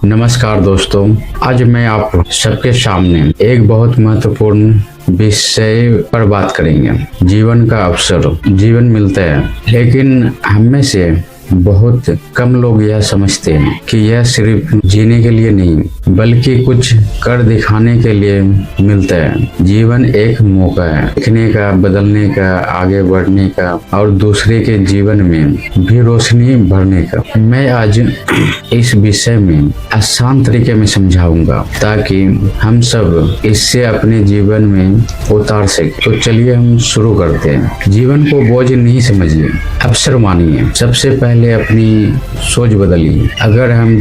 नमस्कार दोस्तों, आज मैं आप सबके सामने एक बहुत महत्वपूर्ण विषय पर बात करेंगे। जीवन का अवसर। जीवन मिलता है, लेकिन हम में से बहुत कम लोग यह समझते हैं कि यह सिर्फ जीने के लिए नहीं बल्कि कुछ कर दिखाने के लिए मिलता है। जीवन एक मौका है सीखने का, बदलने का, आगे बढ़ने का और दूसरे के जीवन में भी रोशनी भरने का। मैं आज इस विषय में आसान तरीके में समझाऊंगा ताकि हम सब इससे अपने जीवन में उतार सके। तो चलिए हम शुरू करते हैं। जीवन को बोझ नहीं समझिए, अवसर मानिए। सबसे पहले अपनी सोच बदलिए। अगर हम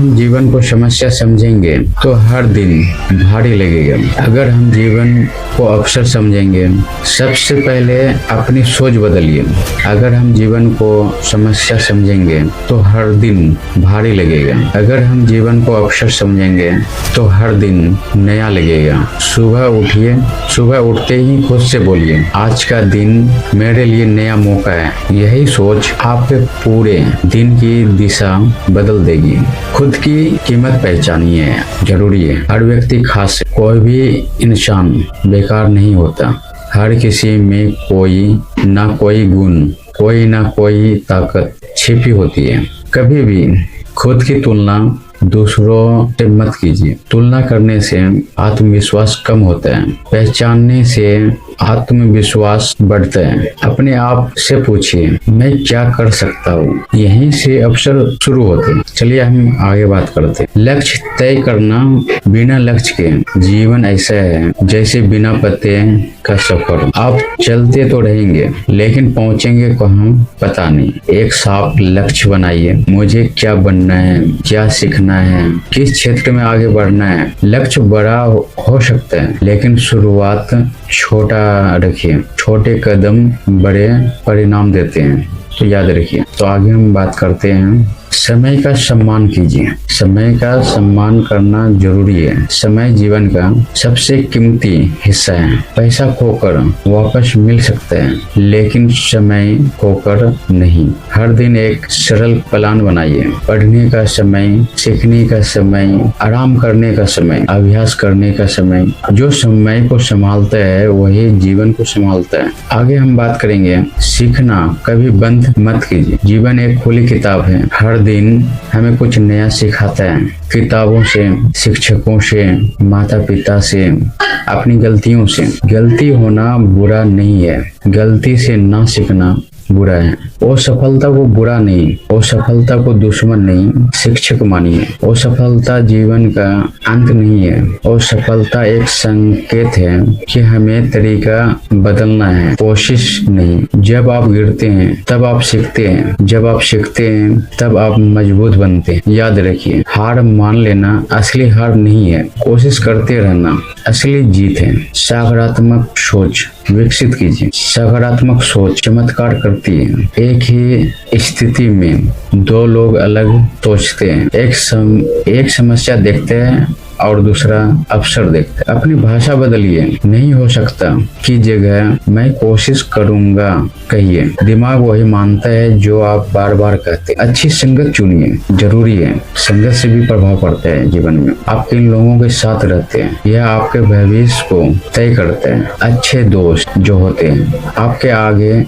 जीवन को समस्या समझेंगे तो हर दिन भारी लगेगा। अगर हम जीवन को अवसर समझेंगे, सबसे पहले अपनी सोच बदलिए। अगर हम जीवन को समस्या समझेंगे तो हर दिन भारी लगेगा। अगर हम जीवन को अवसर समझेंगे तो हर दिन नया लगेगा। सुबह उठिए, सुबह उठते ही खुद से बोलिए, आज का दिन मेरे लिए नया मौका है। यही सोच आपके पूरे दिन की दिशा बदल देगी। खुद की कीमत पहचानिए, जरूरी है। हर व्यक्ति खास है, कोई भी इंसान बेकार नहीं होता। हर किसी में कोई ना कोई गुण, कोई ना कोई ताकत छिपी होती है। कभी भी खुद की तुलना दूसरों से मत कीजिए। तुलना करने से आत्मविश्वास कम होता है, पहचानने से आत्मविश्वास बढ़ता है। अपने आप से पूछिए, मैं क्या कर सकता हूँ। यहीं से अवसर शुरू होते हैं। चलिए हम आगे बात करते हैं। लक्ष्य तय करना। बिना लक्ष्य के जीवन ऐसा है जैसे बिना पते का सफर। आप चलते तो रहेंगे लेकिन पहुंचेंगे कहाँ पता नहीं। एक साफ लक्ष्य बनाइए। मुझे क्या बनना है, क्या सीखना है, किस क्षेत्र में आगे बढ़ना है। लक्ष्य बड़ा हो सकता है लेकिन शुरुआत छोटा रखिए। छोटे कदम बड़े परिणाम देते हैं, तो याद रखिए। तो आगे हम बात करते हैं। समय का सम्मान कीजिए। समय का सम्मान करना जरूरी है। समय जीवन का सबसे कीमती हिस्सा है। पैसा खोकर वापस मिल सकता है लेकिन समय खोकर नहीं। हर दिन एक सरल प्लान बनाइए। पढ़ने का समय, सीखने का समय, आराम करने का समय, अभ्यास करने का समय। जो समय को संभालता है वही जीवन को संभालता है। आगे हम बात करेंगे। सीखना कभी बंद मत कीजिए। जीवन एक खुली किताब है। हर दिन हमें कुछ नया सिखाता है। किताबों से, शिक्षकों से, माता पिता से, अपनी गलतियों से। गलती होना बुरा नहीं है, गलती से ना सीखना बुरा है। असफलता को बुरा नहीं, असफलता को दुश्मन नहीं, शिक्षक मानिए। असफलता जीवन का अंत नहीं है। असफलता एक संकेत है कि हमें तरीका बदलना है, कोशिश नहीं। जब आप गिरते हैं तब आप सीखते हैं, जब आप सीखते हैं तब आप मजबूत बनते हैं। याद रखिए, हार मान लेना असली हार नहीं है, कोशिश करते रहना असली जीत है। सकारात्मक सोच विकसित कीजिए। सकारात्मक सोच चमत्कार करती है। एक ही स्थिति में दो लोग अलग सोचते हैं। एक समस्या देखते हैं और दूसरा अवसर देखते हैं। अपनी भाषा बदलिए। नहीं हो सकता की जगह मैं कोशिश करूंगा कहिए। दिमाग वही मानता है जो आप बार बार कहते हैं। अच्छी संगत चुनिए, जरूरी है। संगत से भी प्रभाव पड़ता है जीवन में। आप किन लोगों के साथ रहते हैं यह आपके भविष्य को तय करता है। अच्छे दोस्त जो होते हैं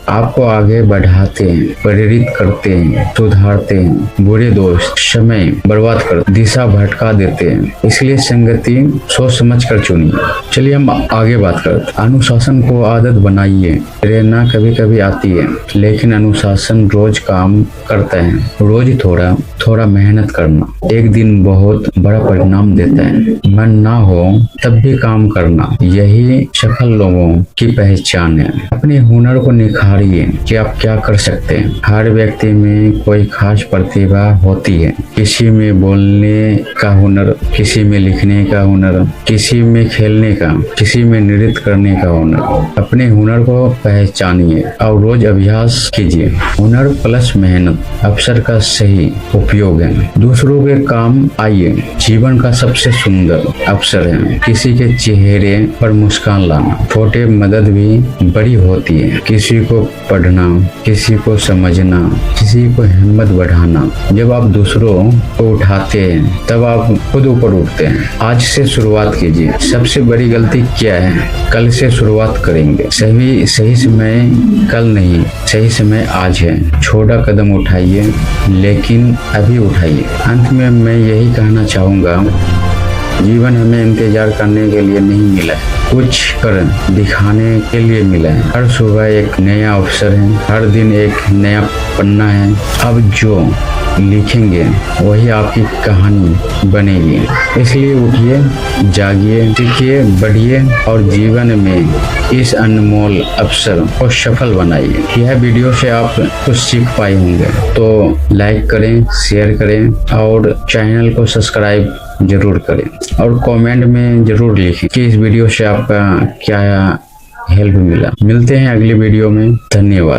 आपको आगे बढ़ाते हैं, प्रेरित करते हैं, सुधारते हैं। बुरे दोस्त समय बर्बाद कर, दिशा भटका देते हैं। इसलिए संगति सोच समझ कर चुनिए। चलिए हम आगे बात करते हैं। अनुशासन को आदत बनाइए। प्रेरणा कभी कभी आती है लेकिन अनुशासन रोज काम करता है। रोज थोड़ा थोड़ा मेहनत करना एक दिन बहुत बड़ा परिणाम देता है। मन ना हो तब भी काम करना, यही सफल लोगों की पहचान है। अपने हुनर को निखारिए कि आप क्या कर सकते हैं। हर व्यक्ति में कोई खास प्रतिभा होती है। किसी में बोलने का हुनर, किसी में लिखने का हुनर, किसी में खेलने का, किसी में नृत्य करने का हुनर। अपने हुनर को पहचानिए और रोज अभ्यास कीजिए। हुनर प्लस मेहनत अवसर का सही उपयोग है। दूसरों के काम आइए जीवन का सबसे सुंदर अवसर है। किसी के चेहरे पर मुस्कान लाना, छोटे मदद भी बड़ी होती है। किसी को पढ़ना, किसी को समझना, किसी को हिम्मत बढ़ाना। जब आप दूसरों को उठाते हैं तब आप खुद ऊपर उठते हैं। आज से शुरुआत कीजिए। सबसे बड़ी गलती क्या है? कल से शुरुआत करेंगे। सही समय कल नहीं, सही समय आज है। छोटा कदम उठाइए, लेकिन अभी उठाइए। अंत में मैं यही कहना चाहूँगा, जीवन हमें इंतजार करने के लिए नहीं मिला है, कुछ कर दिखाने के लिए मिला है। हर सुबह एक नया अवसर है, हर दिन एक नया पन्ना है। अब जो लिखेंगे वही आपकी कहानी बनेगी। इसलिए उठिए, जागिए, सीखिए, बढ़िए और जीवन में इस अनमोल अवसर को सफल बनाइए। यह वीडियो से आप कुछ सीख पाए होंगे तो लाइक करें, शेयर करें और चैनल को सब्सक्राइब जरूर करें और कमेंट में जरूर लिखें कि इस वीडियो से आपका क्या हेल्प मिला। मिलते हैं अगली वीडियो में। धन्यवाद।